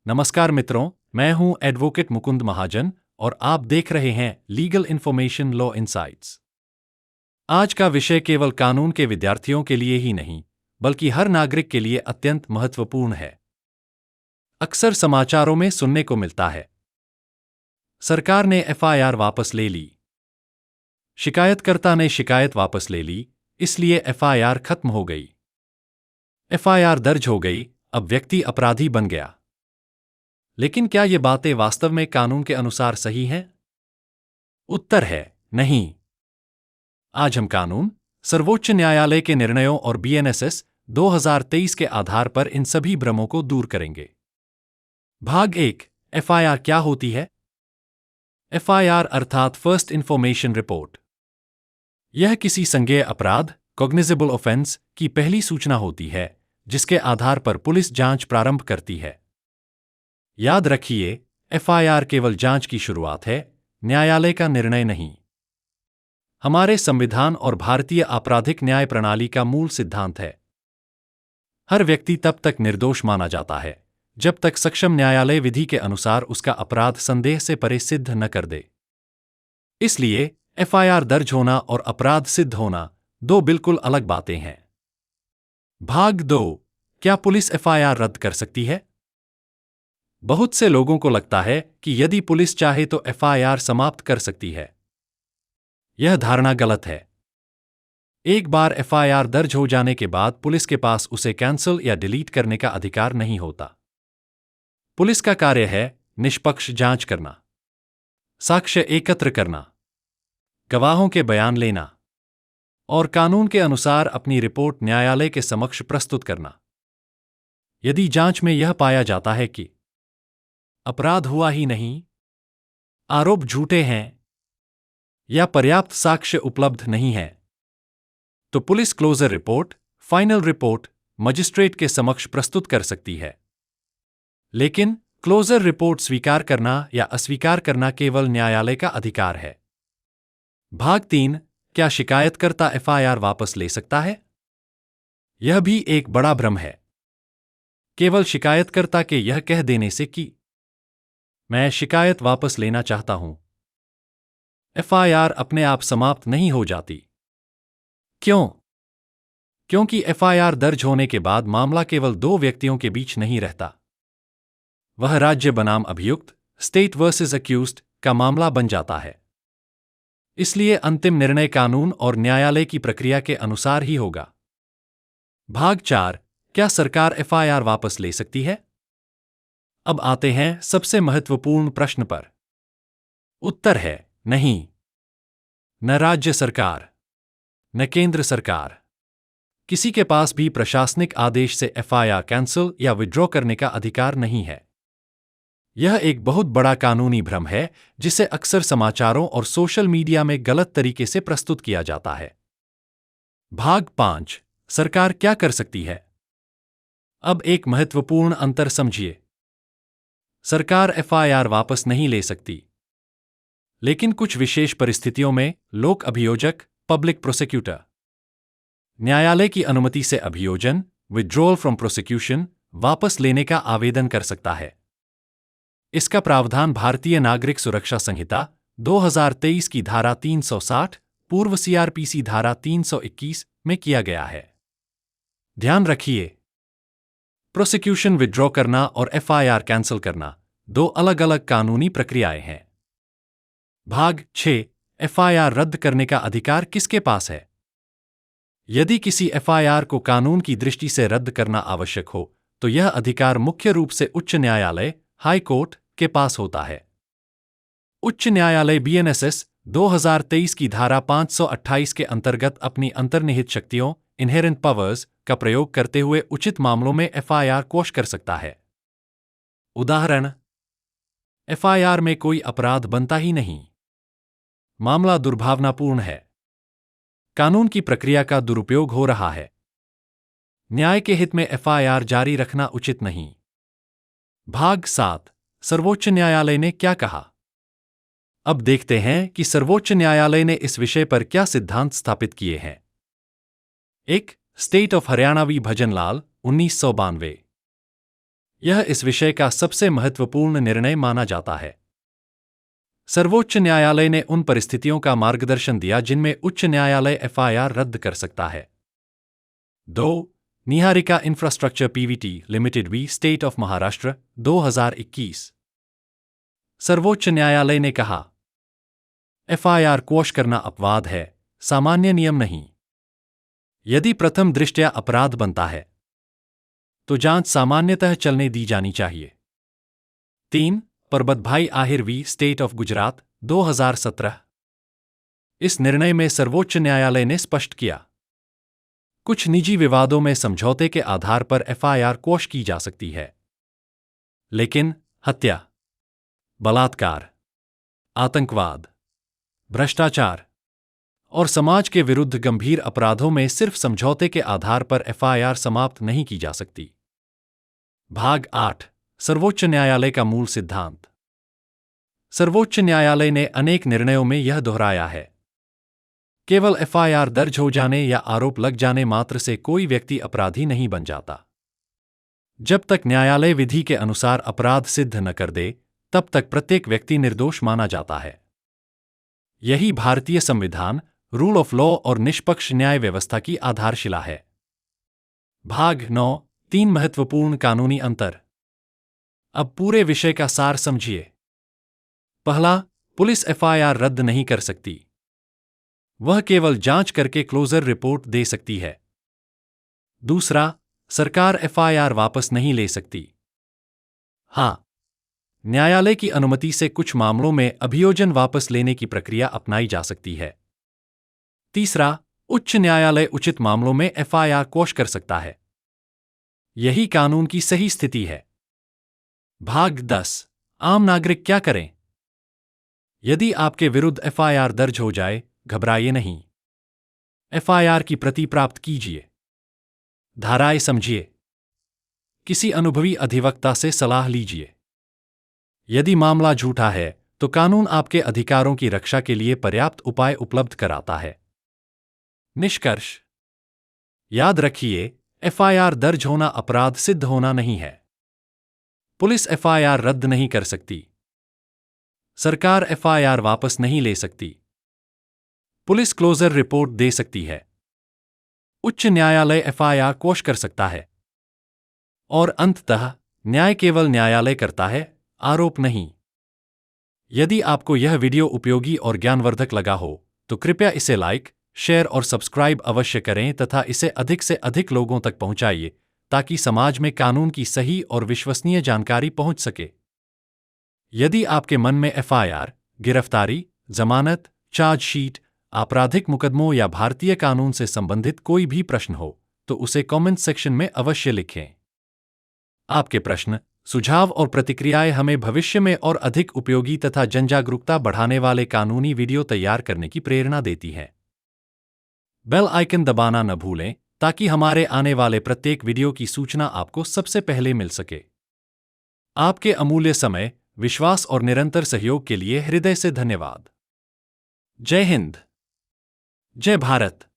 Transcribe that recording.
नमस्कार मित्रों, मैं हूं एडवोकेट मुकुंद महाजन और आप देख रहे हैं लीगल इन्फॉर्मेशन लॉ इनसाइट्स। आज का विषय केवल कानून के विद्यार्थियों के लिए ही नहीं, बल्कि हर नागरिक के लिए अत्यंत महत्वपूर्ण है। अक्सर समाचारों में सुनने को मिलता है, सरकार ने एफआईआर वापस ले ली, शिकायतकर्ता ने शिकायत वापस ले ली, इसलिए एफआईआर खत्म हो गई। एफआईआर दर्ज हो गई, अब व्यक्ति अपराधी बन गया। लेकिन क्या ये बातें वास्तव में कानून के अनुसार सही हैं? उत्तर है नहीं। आज हम कानून, सर्वोच्च न्यायालय के निर्णयों और बीएनएसएस 2023 के आधार पर इन सभी भ्रमों को दूर करेंगे। भाग 1, एफआईआर क्या होती है? एफआईआर अर्थात फर्स्ट इंफॉर्मेशन रिपोर्ट। यह किसी संज्ञेय अपराध, कॉग्निजेबल ऑफेंस, की पहली सूचना होती है, जिसके आधार पर पुलिस जांच प्रारंभ करती है। याद रखिए, एफआईआर केवल जांच की शुरुआत है, न्यायालय का निर्णय नहीं। हमारे संविधान और भारतीय आपराधिक न्याय प्रणाली का मूल सिद्धांत है, हर व्यक्ति तब तक निर्दोष माना जाता है जब तक सक्षम न्यायालय विधि के अनुसार उसका अपराध संदेह से परे सिद्ध न कर दे। इसलिए एफआईआर दर्ज होना और अपराध सिद्ध होना दो बिल्कुल अलग बातें हैं। भाग 2, क्या पुलिस एफआईआर रद्द कर सकती है? बहुत से लोगों को लगता है कि यदि पुलिस चाहे तो एफआईआर समाप्त कर सकती है। यह धारणा गलत है। एक बार एफआईआर दर्ज हो जाने के बाद पुलिस के पास उसे कैंसिल या डिलीट करने का अधिकार नहीं होता। पुलिस का कार्य है निष्पक्ष जांच करना, साक्ष्य एकत्र करना, गवाहों के बयान लेना और कानून के अनुसार अपनी रिपोर्ट न्यायालय के समक्ष प्रस्तुत करना। यदि जांच में यह पाया जाता है कि अपराध हुआ ही नहीं, आरोप झूठे हैं या पर्याप्त साक्ष्य उपलब्ध नहीं है, तो police closure report, final report magistrate के समक्ष प्रस्तुत कर सकती है। लेकिन क्लोजर रिपोर्ट स्वीकार करना या अस्वीकार करना केवल न्यायालय का अधिकार है। भाग 3, क्या शिकायतकर्ता एफआईआर वापस ले सकता है? यह भी एक बड़ा भ्रम है। केवल शिकायतकर्ता के यह कह देने से कि मैं शिकायत वापस लेना चाहता हूं, एफआईआर अपने आप समाप्त नहीं हो जाती। क्यों? क्योंकि एफआईआर दर्ज होने के बाद मामला केवल दो व्यक्तियों के बीच नहीं रहता। वह राज्य बनाम अभियुक्त, स्टेट वर्सेस अक्यूज्ड, का मामला बन जाता है। इसलिए अंतिम निर्णय कानून और न्यायालय की प्रक्रिया के अनुसार ही होगा। भाग 4, क्या सरकार एफआईआर वापस ले सकती है? अब आते हैं सबसे महत्वपूर्ण प्रश्न पर। उत्तर है नहीं। न राज्य सरकार, न केंद्र सरकार, किसी के पास भी प्रशासनिक आदेश से एफआईआर कैंसिल या विड्रॉ करने का अधिकार नहीं है। यह एक बहुत बड़ा कानूनी भ्रम है जिसे अक्सर समाचारों और सोशल मीडिया में गलत तरीके से प्रस्तुत किया जाता है। भाग 5, सरकार क्या कर सकती है? अब एक महत्वपूर्ण अंतर समझिए। सरकार एफआईआर वापस नहीं ले सकती, लेकिन कुछ विशेष परिस्थितियों में लोक अभियोजक, पब्लिक प्रोसिक्यूटर, न्यायालय की अनुमति से अभियोजन, विड्रॉल फ्रॉम प्रोसिक्यूशन, वापस लेने का आवेदन कर सकता है। इसका प्रावधान भारतीय नागरिक सुरक्षा संहिता 2023 की धारा 360, पूर्व सीआरपीसी धारा 321 में किया गया है। ध्यान रखिए, प्रोसिक्यूशन विड्रॉ करना और एफआईआर कैंसिल करना दो अलग अलग कानूनी प्रक्रियाएं हैं। भाग 6, एफआईआर रद्द करने का अधिकार किसके पास है? यदि किसी एफआईआर को कानून की दृष्टि से रद्द करना आवश्यक हो, तो यह अधिकार मुख्य रूप से उच्च न्यायालय, हाई कोर्ट के पास होता है। उच्च न्यायालय बीएनएसएस 2023 की धारा 528 के अंतर्गत अपनी अंतर्निहित शक्तियों, इनहेरेंट पावर्स, का प्रयोग करते हुए उचित मामलों में एफआईआर क्वॉश कर सकता है। उदाहरण, एफआईआर में कोई अपराध बनता ही नहीं, मामला दुर्भावनापूर्ण है, कानून की प्रक्रिया का दुरुपयोग हो रहा है, न्याय के हित में एफआईआर जारी रखना उचित नहीं। भाग 7, सर्वोच्च न्यायालय ने क्या कहा? अब देखते हैं कि सर्वोच्च न्यायालय ने इस विषय पर क्या सिद्धांत स्थापित किए हैं। 1, state of Haryana v Bhajanlal 1992। यह इस विषय का सबसे महत्वपूर्ण निर्णय माना जाता है। सर्वोच्च न्यायालय ने उन परिस्थितियों का मार्गदर्शन दिया जिनमें उच्च न्यायालय एफआईआर रद्द कर सकता है। 2. Niharika infrastructure PVT limited v state of Maharashtra 2021। सर्वोच्च न्यायालय ने कहा, एफआईआर क्वॉश करना अपवाद है, सामान्य नियम नहीं। यदि प्रथम दृष्टया अपराध बनता है तो जांच सामान्यतः चलने दी जानी चाहिए। 3. Parbatbhai Ahir v state of Gujarat 2017। इस निर्णय में सर्वोच्च न्यायालय ने स्पष्ट किया, कुछ निजी विवादों में समझौते के आधार पर एफआईआर क्वॉश की जा सकती है, लेकिन हत्या, बलात्कार, आतंकवाद, भ्रष्टाचार और समाज के विरुद्ध गंभीर अपराधों में सिर्फ समझौते के आधार पर एफआईआर समाप्त नहीं की जा सकती। भाग 8 सर्वोच्च न्यायालय का मूल सिद्धांत। सर्वोच्च न्यायालय ने अनेक निर्णयों में यह दोहराया है, केवल एफआईआर दर्ज हो जाने या आरोप लग जाने मात्र से कोई व्यक्ति अपराधी नहीं बन जाता। जब तक न्यायालय विधि के अनुसार अपराध सिद्ध न कर दे, तब तक प्रत्येक व्यक्ति निर्दोष माना जाता है। यही भारतीय संविधान, रूल ऑफ लॉ और निष्पक्ष न्याय व्यवस्था की आधारशिला है। भाग 9 3 महत्वपूर्ण कानूनी अंतर। अब पूरे विषय का सार समझिए। पहला, पुलिस एफआईआर रद्द नहीं कर सकती, वह केवल जांच करके क्लोजर रिपोर्ट दे सकती है। दूसरा, सरकार एफआईआर वापस नहीं ले सकती। हां, न्यायालय की अनुमति से कुछ मामलों में अभियोजन वापस लेने की प्रक्रिया अपनाई जा सकती है। तीसरा, उच्च न्यायालय उचित मामलों में एफआईआर क्वॉश कर सकता है। यही कानून की सही स्थिति है। भाग 10 आम नागरिक क्या करें? यदि आपके विरुद्ध एफआईआर दर्ज हो जाए, घबराइए नहीं। एफआईआर की प्रति प्राप्त कीजिए। धाराएं समझिए। किसी अनुभवी अधिवक्ता से सलाह लीजिए। यदि मामला झूठा है, तो कानून आपके अधिकारों की रक्षा के लिए पर्याप्त उपाय उपलब्ध कराता है। निष्कर्ष, याद रखिए, एफआईआर दर्ज होना अपराध सिद्ध होना नहीं है। पुलिस एफआईआर रद्द नहीं कर सकती। सरकार एफआईआर वापस नहीं ले सकती। पुलिस क्लोजर रिपोर्ट दे सकती है। उच्च न्यायालय एफआईआर क्वॉश कर सकता है। और अंततः, न्याय केवल न्यायालय करता है, आरोप नहीं। यदि आपको यह वीडियो उपयोगी और ज्ञानवर्धक लगा हो, तो कृपया इसे लाइक, शेयर और सब्सक्राइब अवश्य करें तथा इसे अधिक से अधिक लोगों तक पहुंचाइए, ताकि समाज में कानून की सही और विश्वसनीय जानकारी पहुंच सके। यदि आपके मन में एफआईआर, गिरफ्तारी, जमानत, चार्जशीट, आपराधिक मुकदमों या भारतीय कानून से संबंधित कोई भी प्रश्न हो, तो उसे कमेंट सेक्शन में अवश्य लिखें। आपके प्रश्न, सुझाव और प्रतिक्रियाएं हमें भविष्य में और अधिक उपयोगी तथा जनजागरूकता बढ़ाने वाले कानूनी वीडियो तैयार करने की प्रेरणा देती हैं। बेल आइकन दबाना न भूलें, ताकि हमारे आने वाले प्रत्येक वीडियो की सूचना आपको सबसे पहले मिल सके। आपके अमूल्य समय, विश्वास और निरंतर सहयोग के लिए हृदय से धन्यवाद। जय हिंद, जय भारत।